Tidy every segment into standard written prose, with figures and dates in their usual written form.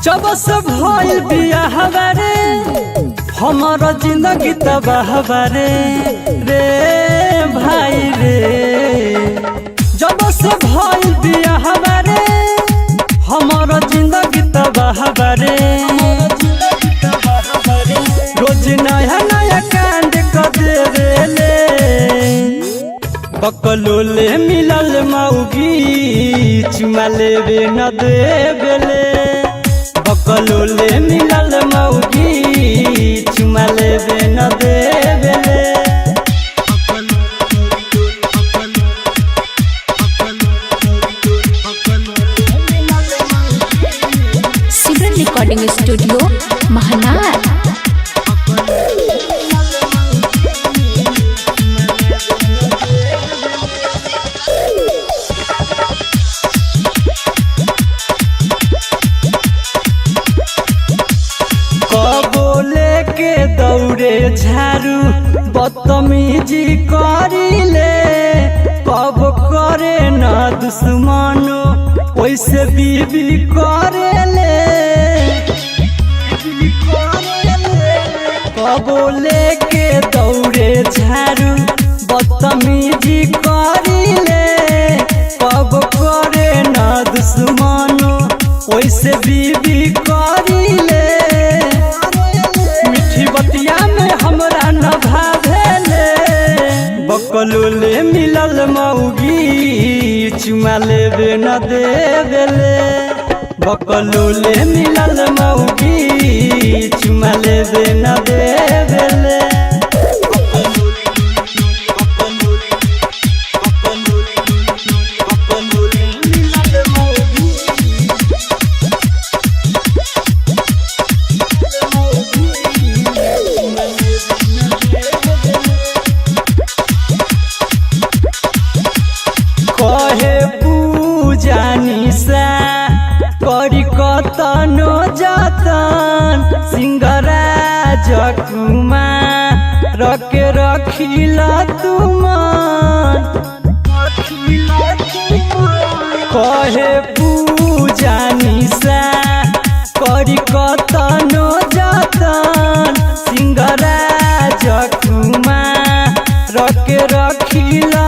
जब से भइल बियाह रे हमारा जिंदगी तबाह रे भाई रे। जब से भइल बियाह रे हमारा जिंदगी तबाह रे। रोज नया नया कांड कर देवेले बकलोले मिलल मौगी चुमा लेवे न देवेले। बकलोले मिलल मौगी चुमा लेवे न देवेले। Simran recording studio Mahnar. दौड़े झाड़ू बदतमीजी करिले कब करे न दुश्मनो वैसे बीबी करेले। कब लेके दौड़े झाड़ू बदतमीजी करिले कब करे न दुश्मनो वैसे बीबी करिले। बतिया में हमरा न भावेले बकलोले मिलल मौगी चुमा लेवे न देवेले। बकलोले मिलल मौगी चुमा लेवे न देवेले। कहे पूजानी सा करी कतनो जतन सिंगराज कुमार रखे रखिला तुमान। कहे पूजानी सा करी कतनो जतन सिंगराज कुमार रखे रखिला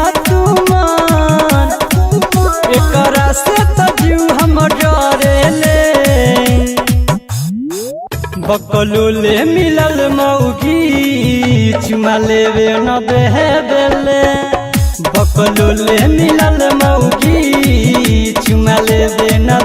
एकरा से तजू हम डरेले। बकलोले मिलल मौगी चुमा लेवे न देवेले। बकलोले मिलल मौगी चुमा लेवे न